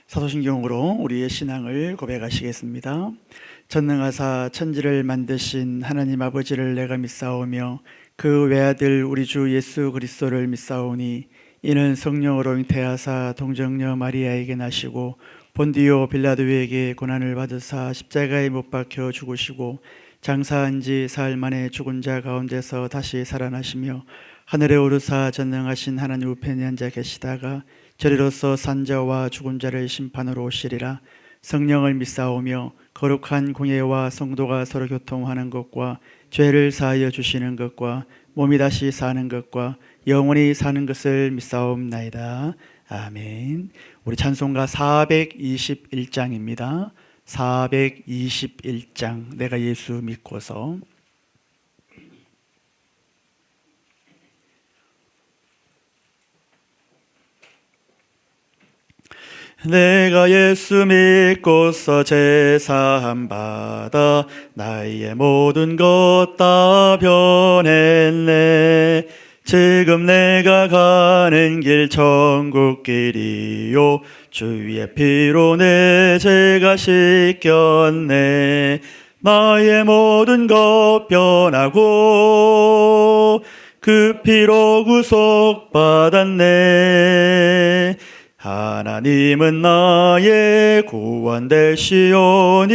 사도신경으로 우리의 신앙을 고백하시겠습니다. 전능하사 천지를 만드신 하나님 아버지를 내가 믿사오며 그 외아들 우리 주 예수 그리스도를 믿사오니 이는 성령으로 잉태하사 동정녀 마리아에게 나시고 본디오 빌라도에게 고난을 받으사 십자가에 못 박혀 죽으시고 장사한 지 사흘 만에 죽은 자 가운데서 다시 살아나시며 하늘에 오르사 전능하신 하나님 우편에 앉아 계시다가 저리로서 산자와 죽은 자를 심판으로 오시리라. 성령을 믿사오며 거룩한 공예와 성도가 서로 교통하는 것과 죄를 사하여 주시는 것과 몸이 다시 사는 것과 영원히 사는 것을 믿사옵나이다. 아멘. 우리 찬송가 421장입니다. 421장 내가 예수 믿고서. 내가 예수 믿고서 제사함 받아 나의 모든 것 다 변했네. 지금 내가 가는 길 천국길이요 주의 피로 내 죄가 씻겼네. 나의 모든 것 변하고 그 피로 구속받았네. 하나님은 나의 구원 되시오니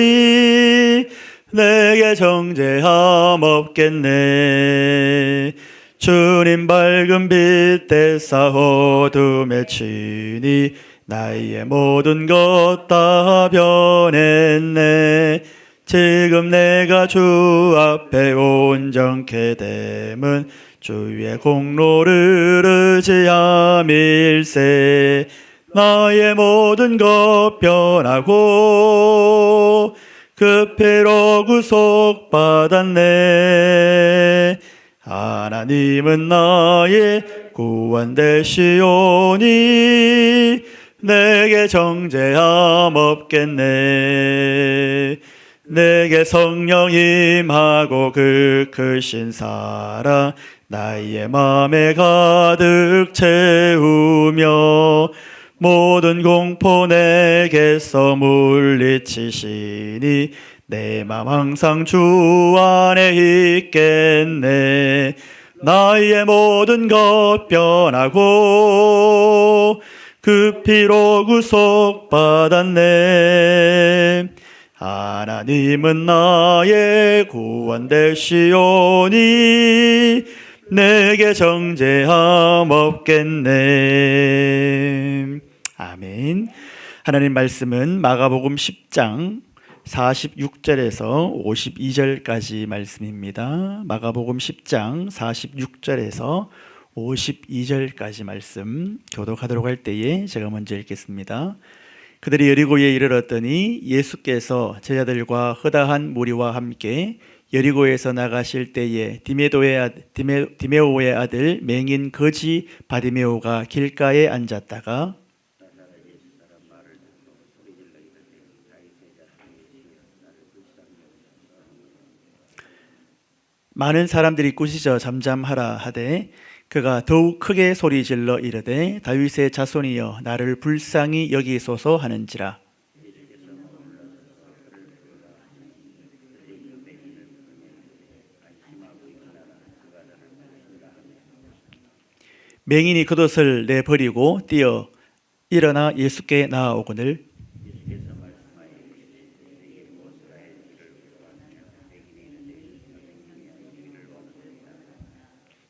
내게 정죄함 없겠네. 주님 밝은 빛 대사 어둠에 치니 나의 모든 것 다 변했네. 지금 내가 주 앞에 온전케 됨은 주의 공로를 의지함일세. 나의 모든 것 변하고 그 피로 구속받았네. 하나님은 나의 구원 되시오니 내게 정죄함 없겠네. 내게 성령 임하고 그 크신 사랑 나의 맘에 가득 채우며 모든 공포 내게서 물리치시니 내 맘 항상 주 안에 있겠네. 나의 모든 것 변하고 그 피로 구속받았네. 하나님은 나의 구원 되시오니 내게 정죄함 없겠네. 아멘. 하나님 말씀은 마가복음 10장 46절에서 52절까지 말씀입니다. 마가복음 10장 46절에서 52절까지 말씀 교독하도록 할 때에 제가 먼저 읽겠습니다. 그들이 여리고에 이르렀더니 예수께서 제자들과 허다한 무리와 함께 여리고에서 나가실 때에 디메오의 아들 맹인 거지 바디메오가 길가에 앉았다가 많은 사람들이 꾸짖어 잠잠하라 하되 그가 더욱 크게 소리질러 이르되 다윗의 자손이여 나를 불쌍히 여기소서 하는지라. 맹인이 겉옷을 내버리고 뛰어 일어나 예수께 나아오거늘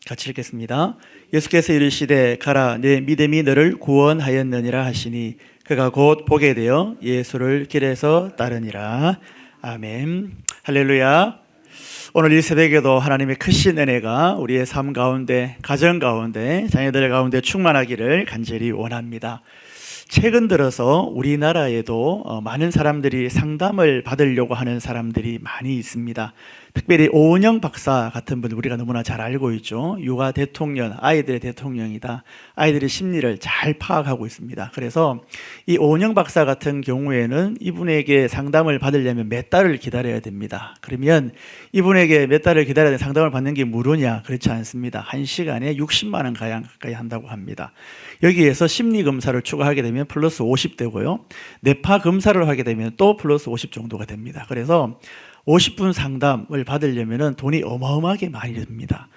같이 읽겠습니다. 예수께서 이르시되 가라 내 믿음이 너를 구원하였느니라 하시니 그가 곧 보게 되어 예수를 길에서 따르니라. 아멘. 할렐루야. 오늘 이 새벽에도 하나님의 크신 은혜가 우리의 삶 가운데, 가정 가운데, 자녀들 가운데 충만하기를 간절히 원합니다. 최근 들어서 우리나라에도 많은 사람들이 상담을 받으려고 하는 사람들이 많이 있습니다. 특별히 오은영 박사 같은 분 우리가 너무나 잘 알고 있죠. 육아 대통령, 아이들의 대통령이다. 아이들의 심리를 잘 파악하고 있습니다. 그래서 이 오은영 박사 같은 경우에는 이분에게 상담을 받으려면 몇 달을 기다려야 됩니다. 그러면 이분에게 몇 달을 기다려야 상담을 받는 게 무료냐? 그렇지 않습니다. 1시간에 60만 원 가까이 한다고 합니다. 여기에서 심리검사를 추가하게 되면 되면 플러스 50 되고요. 뇌파 검사를 하게 되면 또 플러스 50 정도가 됩니다. 그래서 50분 상담을 받으려면 돈이 어마어마하게 많이 듭니다.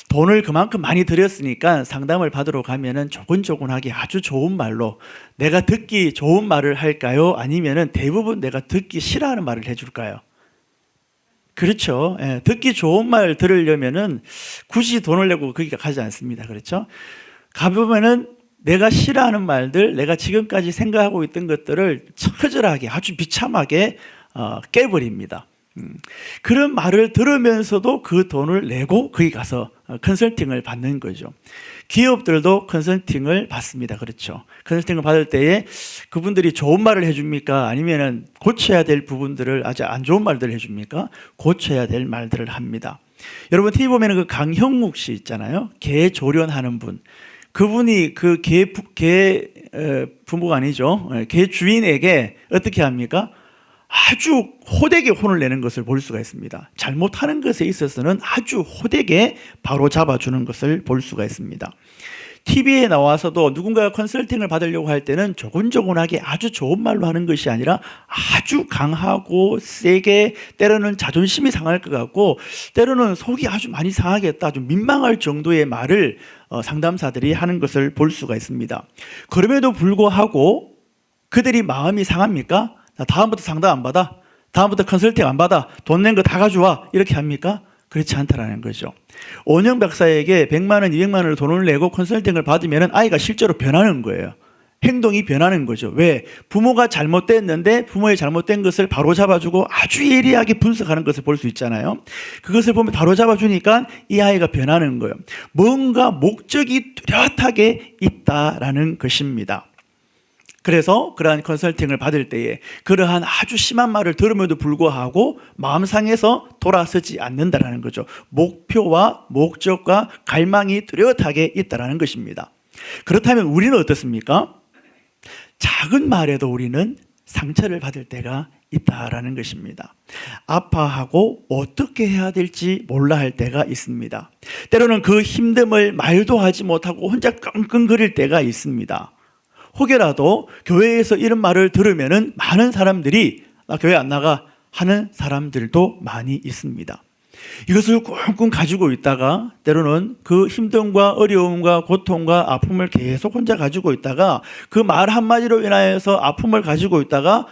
돈을 그만큼 많이 들였으니까 상담을 받으러 가면은 조곤조곤하게 아주 좋은 말로 내가 듣기 좋은 말을 할까요? 아니면은 대부분 내가 듣기 싫어하는 말을 해줄까요? 그렇죠. 예, 듣기 좋은 말 들으려면은 굳이 돈을 내고 거기 가지 않습니다. 그렇죠? 가보면은 내가 싫어하는 말들, 내가 지금까지 생각하고 있던 것들을 처절하게 아주 비참하게 깨버립니다. 그런 말을 들으면서도 그 돈을 내고 거기 가서 컨설팅을 받는 거죠. 기업들도 컨설팅을 받습니다. 그렇죠. 컨설팅을 받을 때에 그분들이 좋은 말을 해줍니까? 아니면은 고쳐야 될 부분들을 아주 안 좋은 말들을 해줍니까? 고쳐야 될 말들을 합니다. 여러분 TV 보면은 그 강형욱 씨 있잖아요. 개 조련하는 분. 그분이 그 개 부모가 아니죠. 개 주인에게 어떻게 합니까? 아주 호되게 혼을 내는 것을 볼 수가 있습니다. 잘못하는 것에 있어서는 아주 호되게 바로 잡아주는 것을 볼 수가 있습니다. TV에 나와서도 누군가가 컨설팅을 받으려고 할 때는 조곤조곤하게 아주 좋은 말로 하는 것이 아니라 아주 강하고 세게, 때로는 자존심이 상할 것 같고 때로는 속이 아주 많이 상하겠다, 좀 민망할 정도의 말을 상담사들이 하는 것을 볼 수가 있습니다. 그럼에도 불구하고 그들이 마음이 상합니까? 나 다음부터 상담 안 받아, 다음부터 컨설팅 안 받아, 돈 낸 거 다 가져와, 이렇게 합니까? 그렇지 않다라는 거죠. 원영 박사에게 100만 원, 200만 원을 돈을 내고 컨설팅을 받으면 아이가 실제로 변하는 거예요. 행동이 변하는 거죠. 왜? 부모가 잘못됐는데 부모의 잘못된 것을 바로잡아주고 아주 예리하게 분석하는 것을 볼 수 있잖아요. 그것을 보면 바로잡아주니까 이 아이가 변하는 거예요. 뭔가 목적이 뚜렷하게 있다라는 것입니다. 그래서 그러한 컨설팅을 받을 때에 그러한 아주 심한 말을 들음에도 불구하고 마음 상해서 돌아서지 않는다라는 거죠. 목표와 목적과 갈망이 뚜렷하게 있다라는 것입니다. 그렇다면 우리는 어떻습니까? 작은 말에도 우리는 상처를 받을 때가 있다라는 것입니다. 아파하고 어떻게 해야 될지 몰라 할 때가 있습니다. 때로는 그 힘듦을 말도 하지 못하고 혼자 끙끙거릴 때가 있습니다. 혹여라도 교회에서 이런 말을 들으면은 많은 사람들이 나 교회 안 나가 하는 사람들도 많이 있습니다. 이것을 꽁꽁 가지고 있다가 때로는 그 힘듦과 어려움과 고통과 아픔을 계속 혼자 가지고 있다가 그 말 한마디로 인하여서 아픔을 가지고 있다가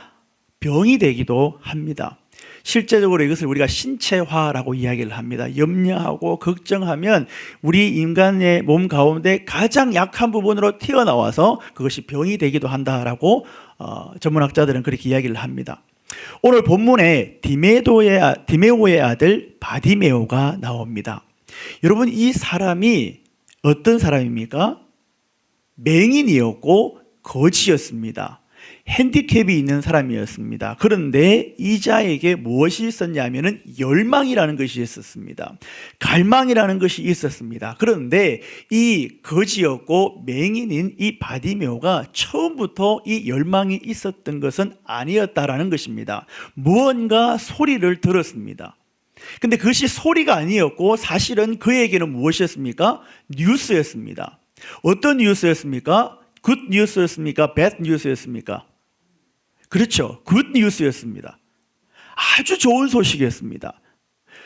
병이 되기도 합니다. 실제적으로 이것을 우리가 신체화라고 이야기를 합니다. 염려하고 걱정하면 우리 인간의 몸 가운데 가장 약한 부분으로 튀어나와서 그것이 병이 되기도 한다라고 전문학자들은 그렇게 이야기를 합니다. 오늘 본문에 디메오의 아들 바디메오가 나옵니다. 여러분, 이 사람이 어떤 사람입니까? 맹인이었고 거지였습니다. 핸디캡이 있는 사람이었습니다. 그런데 이 자에게 무엇이 있었냐면은 열망이라는 것이 있었습니다. 갈망이라는 것이 있었습니다. 그런데 이 거지였고 맹인인 이 바디메오가 처음부터 이 열망이 있었던 것은 아니었다라는 것입니다. 무언가 소리를 들었습니다. 근데 그것이 소리가 아니었고 사실은 그에게는 무엇이었습니까? 뉴스였습니다. 어떤 뉴스였습니까? 굿 뉴스였습니까? 배드 뉴스였습니까? 그렇죠. 굿 뉴스였습니다. 아주 좋은 소식이었습니다.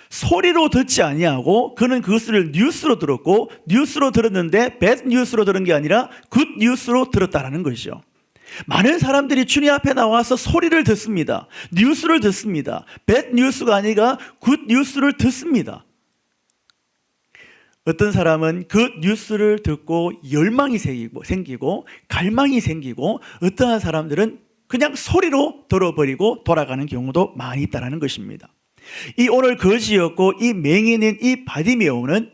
소리로 듣지 아니하고 그는 그것을 뉴스로 들었고 뉴스로 들었는데 배드 뉴스로 들은 게 아니라 굿 뉴스로 들었다라는 것이죠. 많은 사람들이 주님 앞에 나와서 소리를 듣습니다. 뉴스를 듣습니다. 배드 뉴스가 아니라 굿 뉴스를 듣습니다. 어떤 사람은 그 뉴스를 듣고 열망이 생기고 갈망이 생기고 어떠한 사람들은 그냥 소리로 들어버리고 돌아가는 경우도 많이 있다는 것입니다. 이 오늘 거지였고 이 맹인인 이 바디메오는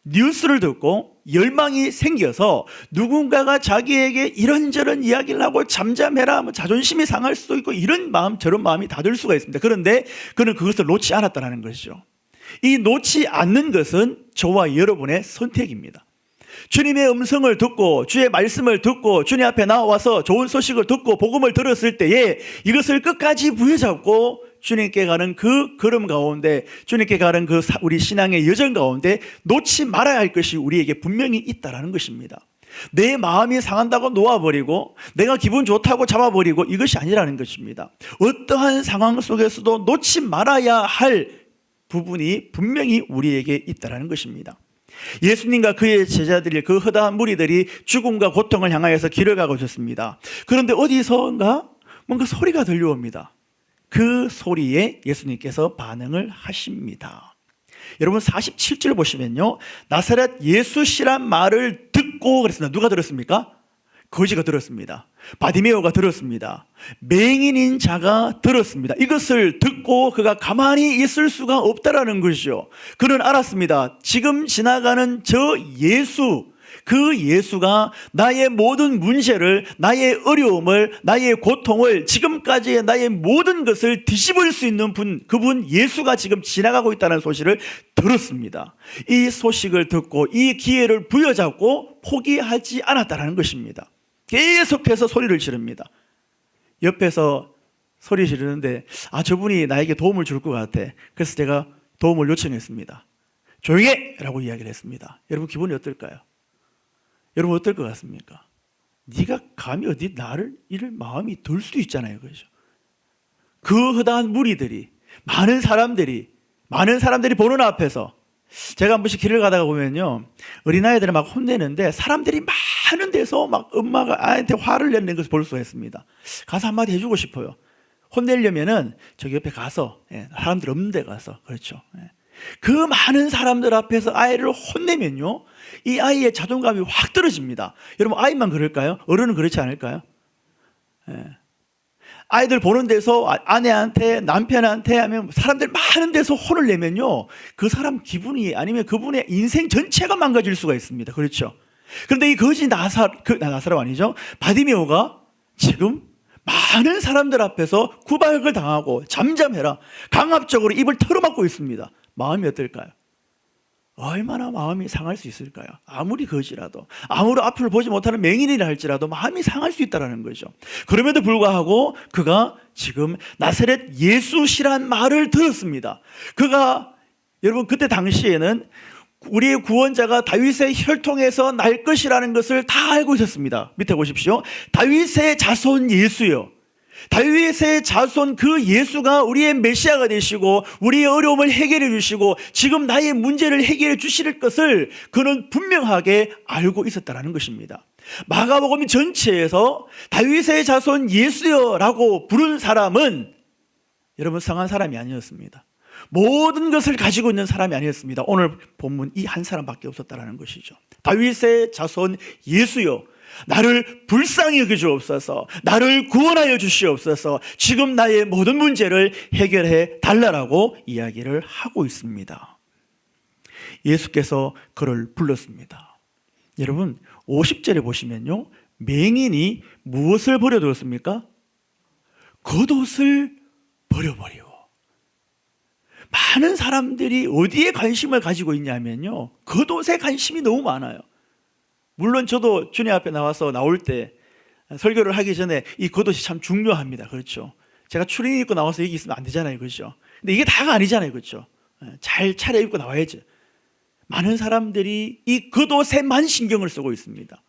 뉴스를 듣고 열망이 생겨서 누군가가 자기에게 이런저런 이야기를 하고 잠잠해라, 자존심이 상할 수도 있고 이런 마음 저런 마음이 다 들 수가 있습니다. 그런데 그는 그것을 놓지 않았다는 것이죠. 이 놓지 않는 것은 저와 여러분의 선택입니다. 주님의 음성을 듣고 주의 말씀을 듣고 주님 앞에 나와서 좋은 소식을 듣고 복음을 들었을 때에 이것을 끝까지 부여잡고 주님께 가는 그 걸음 가운데, 주님께 가는 그 우리 신앙의 여정 가운데 놓지 말아야 할 것이 우리에게 분명히 있다라는 것입니다. 내 마음이 상한다고 놓아버리고 내가 기분 좋다고 잡아버리고 이것이 아니라는 것입니다. 어떠한 상황 속에서도 놓지 말아야 할 부분이 분명히 우리에게 있다는 것입니다. 예수님과 그의 제자들이, 그 허다한 무리들이 죽음과 고통을 향하여서 길을 가고 있었습니다. 그런데 어디선가 뭔가 소리가 들려옵니다. 그 소리에 예수님께서 반응을 하십니다. 여러분 47절 보시면요, 나사렛 예수시란 말을 듣고 그랬습니다. 누가 들었습니까? 거지가 들었습니다. 바디메오가 들었습니다. 맹인인 자가 들었습니다. 이것을 듣고 그가 가만히 있을 수가 없다라는 것이죠. 그는 알았습니다. 지금 지나가는 저 예수, 그 예수가 나의 모든 문제를, 나의 어려움을, 나의 고통을, 지금까지의 나의 모든 것을 뒤집을 수 있는 분, 그분 예수가 지금 지나가고 있다는 소식을 들었습니다. 이 소식을 듣고 이 기회를 부여잡고 포기하지 않았다는 것입니다. 계속해서 소리를 지릅니다. 옆에서 소리 지르는데 저분이 나에게 도움을 줄 것 같아. 그래서 제가 도움을 요청했습니다. 조용히 해! 라고 이야기를 했습니다. 여러분 기분이 어떨까요? 여러분 어떨 것 같습니까? 네가 감히 어디 나를 이럴 마음이 들 수도 있잖아요. 그렇죠? 그 허다한 무리들이, 많은 사람들이 보는 앞에서, 제가 한 번씩 길을 가다가 보면요, 어린아이들을 막 혼내는데 사람들이 많은 데서 막 엄마가 아이한테 화를 내는 것을 볼 수가 있습니다. 가서 한마디 해주고 싶어요. 혼내려면은 저기 옆에 가서, 사람들 없는 데 가서, 그렇죠. 그 많은 사람들 앞에서 아이를 혼내면요, 이 아이의 자존감이 확 떨어집니다. 여러분 아이만 그럴까요? 어른은 그렇지 않을까요? 아이들 보는 데서 아내한테, 남편한테 하면 사람들 많은 데서 혼을 내면요, 그 사람 기분이, 아니면 그분의 인생 전체가 망가질 수가 있습니다. 그렇죠? 그런데 이 거지 나사로 아니죠? 바디메오가 지금 많은 사람들 앞에서 구박을 당하고 잠잠해라, 강압적으로 입을 털어막고 있습니다. 마음이 어떨까요? 얼마나 마음이 상할 수 있을까요? 아무리 거지라도, 아무리 앞을 보지 못하는 맹인이라 할지라도 마음이 상할 수 있다는 거죠. 그럼에도 불구하고 그가 지금 나사렛 예수시란 말을 들었습니다. 그가, 여러분 그때 당시에는 우리의 구원자가 다윗의 혈통에서 날 것이라는 것을 다 알고 있었습니다. 밑에 보십시오. 다윗의 자손 예수요, 다윗의 자손 그 예수가 우리의 메시아가 되시고 우리의 어려움을 해결해 주시고 지금 나의 문제를 해결해 주실 것을 그는 분명하게 알고 있었다는 것입니다. 마가복음 전체에서 다윗의 자손 예수여라고 부른 사람은 여러분 성한 사람이 아니었습니다. 모든 것을 가지고 있는 사람이 아니었습니다. 오늘 본문 이 한 사람밖에 없었다는 것이죠. 다윗의 자손 예수여, 나를 불쌍히 여겨 주옵소서, 나를 구원하여 주시옵소서, 지금 나의 모든 문제를 해결해 달라라고 이야기를 하고 있습니다. 예수께서 그를 불렀습니다. 여러분 50절에 보시면요, 맹인이 무엇을 버려두었습니까? 겉옷을 버려버리고. 많은 사람들이 어디에 관심을 가지고 있냐면요, 겉옷에 관심이 너무 많아요. 물론 저도 주님 앞에 나올 때 설교를 하기 전에 이 겉옷이 참 중요합니다. 그렇죠? 제가 추리닝 입고 나와서 여기 있으면 안 되잖아요. 그렇죠? 근데 이게 다가 아니잖아요. 그렇죠? 잘 차려입고 나와야죠. 많은 사람들이 이 겉옷에만 신경을 쓰고 있습니다.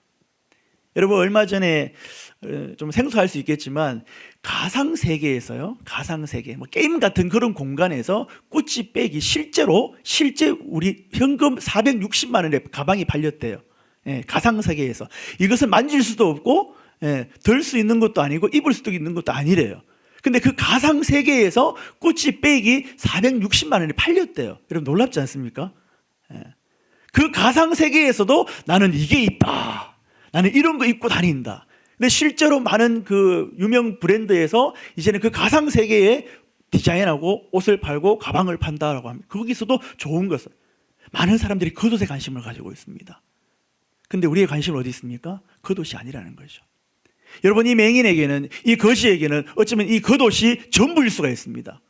여러분 얼마 전에 좀 생소할 수 있겠지만 가상세계에서요, 가상세계 게임 같은 그런 공간에서 구찌 백이 실제 우리 현금 460만 원에 가방이 팔렸대요. 가상세계에서. 이것을 만질 수도 없고 들 수 있는 것도 아니고 입을 수도 있는 것도 아니래요. 근데 그 가상세계에서 구찌 백이 460만 원에 팔렸대요. 여러분 놀랍지 않습니까? 그 가상세계에서도 나는 이게 있다, 나는 이런 거 입고 다닌다. 근데 실제로 많은 그 유명 브랜드에서 이제는 그 가상세계에 디자인하고 옷을 팔고 가방을 판다라고 합니다. 거기서도 좋은 것을, 많은 사람들이 겉옷에 관심을 가지고 있습니다. 근데 우리의 관심은 어디 있습니까? 겉옷이 아니라는 거죠. 여러분 이 맹인에게는, 이 거지에게는 어쩌면 이 겉옷이 전부일 수가 있습니다.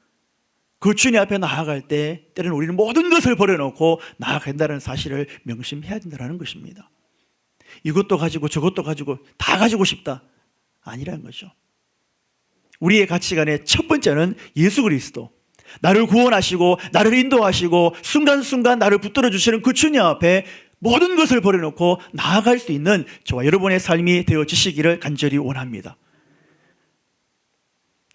그 주님 앞에 나아갈 때 때로는 우리는 모든 것을 버려놓고 나아간다는 사실을 명심해야 된다는 것입니다. 이것도 가지고 저것도 가지고 다 가지고 싶다, 아니라는 거죠. 우리의 가치관의 첫 번째는 예수 그리스도, 나를 구원하시고 나를 인도하시고 순간순간 나를 붙들어 주시는 그 주님 앞에 모든 것을 버려놓고 나아갈 수 있는 저와 여러분의 삶이 되어지시기를 간절히 원합니다.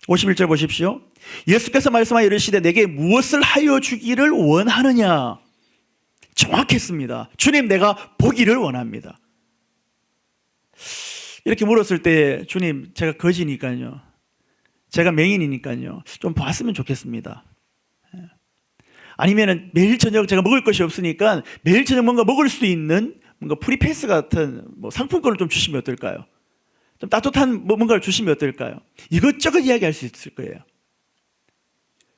51절 보십시오. 예수께서 말씀하여 이르시되 내게 무엇을 하여 주기를 원하느냐? 정확했습니다. 주님, 내가 보기를 원합니다. 이렇게 물었을 때 주님, 제가 거지니까요, 제가 맹인이니까요, 좀 봤으면 좋겠습니다. 아니면은 매일 저녁 제가 먹을 것이 없으니까 매일 저녁 뭔가 먹을 수 있는 뭔가 프리패스 같은 뭐 상품권을 좀 주시면 어떨까요? 좀 따뜻한 뭔가를 주시면 어떨까요? 이것저것 이야기할 수 있을 거예요.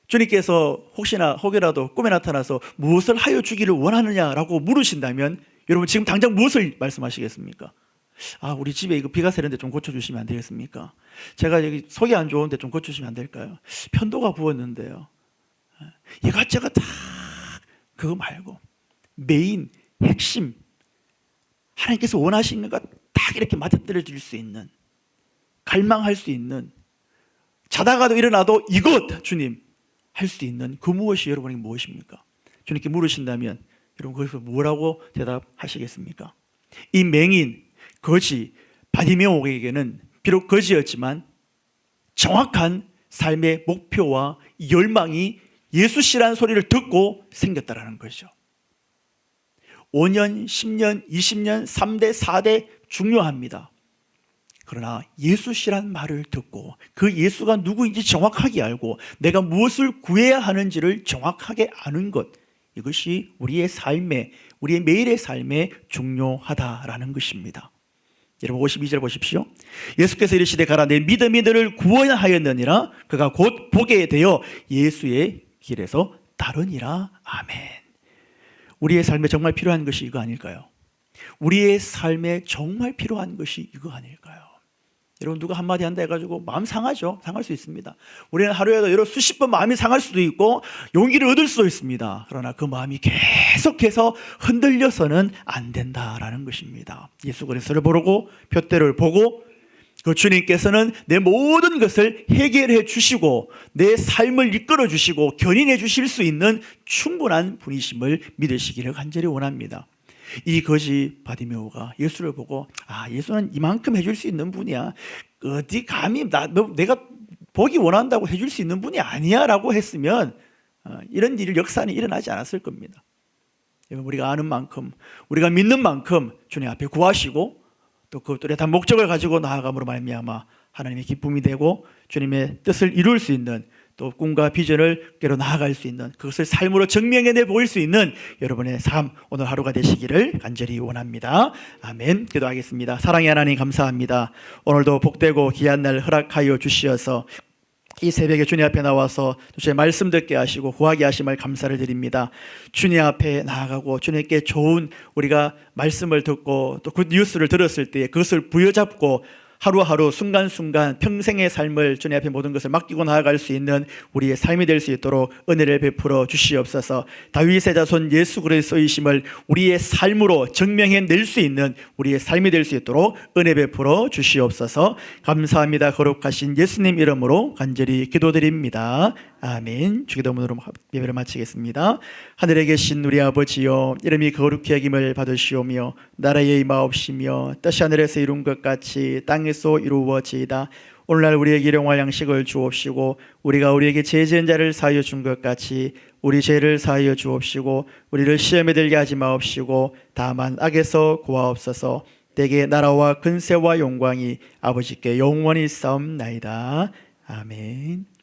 주님께서 혹여라도 꿈에 나타나서 무엇을 하여 주기를 원하느냐라고 물으신다면 여러분 지금 당장 무엇을 말씀하시겠습니까? 우리 집에 이거 비가 새는데 좀 고쳐주시면 안 되겠습니까? 제가 여기 속이 안 좋은데 좀 고쳐주시면 안 될까요? 편도가 부었는데요. 이것저것 다 그거 말고 메인, 핵심, 하나님께서 원하시는 것 딱 이렇게 맞아떨어 줄 수 있는, 갈망할 수 있는, 자다가도 일어나도 이것 주님 할 수 있는 그 무엇이 여러분에게 무엇입니까? 주님께 물으신다면 여러분 거기서 뭐라고 대답하시겠습니까? 이 맹인, 거지, 바디메오에게는 비록 거지였지만 정확한 삶의 목표와 열망이 예수씨라는 소리를 듣고 생겼다라는 거죠. 5년, 10년, 20년, 3대, 4대 중요합니다. 그러나 예수씨란 말을 듣고 그 예수가 누구인지 정확하게 알고 내가 무엇을 구해야 하는지를 정확하게 아는 것, 이것이 우리의 삶에, 우리의 매일의 삶에 중요하다라는 것입니다. 여러분 52절 보십시오. 예수께서 이르시되 가라 내 믿음이 너를 구원하였느니라. 그가 곧 보게 되어 예수의 길에서 따르니라. 아멘. 우리의 삶에 정말 필요한 것이 이거 아닐까요? 우리의 삶에 정말 필요한 것이 이거 아닐까요? 여러분 누가 한마디 한다 해가지고 마음 상하죠. 상할 수 있습니다. 우리는 하루에도 여러 수십 번 마음이 상할 수도 있고 용기를 얻을 수도 있습니다. 그러나 그 마음이 계속해서 흔들려서는 안 된다라는 것입니다. 예수 그리스도를 보고 표대를 보고 그 주님께서는 내 모든 것을 해결해 주시고 내 삶을 이끌어 주시고 견인해 주실 수 있는 충분한 분이심을 믿으시기를 간절히 원합니다. 이 거지 바디메오가 예수를 보고 예수는 이만큼 해줄 수 있는 분이야, 어디 감히 내가 보기 원한다고 해줄 수 있는 분이 아니야 라고 했으면 이런 역사는 일어나지 않았을 겁니다. 우리가 아는 만큼, 우리가 믿는 만큼 주님 앞에 구하시고 또 그 뚜렷한 목적을 가지고 나아감으로 말미암아 하나님의 기쁨이 되고 주님의 뜻을 이룰 수 있는, 또 꿈과 비전을 깨러 나아갈 수 있는, 그것을 삶으로 증명해내 보일 수 있는 여러분의 삶, 오늘 하루가 되시기를 간절히 원합니다. 아멘. 기도하겠습니다. 사랑의 하나님 감사합니다. 오늘도 복되고 귀한 날 허락하여 주시어서 이 새벽에 주님 앞에 나와서 주의 말씀 듣게 하시고 구하게 하심을 감사를 드립니다. 주님 앞에 나아가고 주님께 좋은 우리가 말씀을 듣고 또 굿 뉴스를 들었을 때 그것을 부여잡고 하루하루 순간순간 평생의 삶을 주님 앞에 모든 것을 맡기고 나아갈 수 있는 우리의 삶이 될 수 있도록 은혜를 베풀어 주시옵소서. 다윗의 자손 예수 그리스도이심을 우리의 삶으로 증명해낼 수 있는 우리의 삶이 될 수 있도록 은혜 베풀어 주시옵소서. 감사합니다. 거룩하신 예수님 이름으로 간절히 기도드립니다. 아멘. 주기도문으로 예배를 마치겠습니다. 하늘에 계신 우리 아버지여, 이름이 거룩히 여김을 받으시오며 나라의 임하옵시며 뜻이 하늘에서 이룬 것 같이 땅에서 이루어지이다. 오늘날 우리에게 일용할 양식을 주옵시고 우리가 우리에게 죄 지은 자를 사하여 준 것 같이 우리 죄를 사하여 주옵시고 우리를 시험에 들게 하지 마옵시고 다만 악에서 구하옵소서. 대개 나라와 근세와 영광이 아버지께 영원히 싸움나이다. 아멘.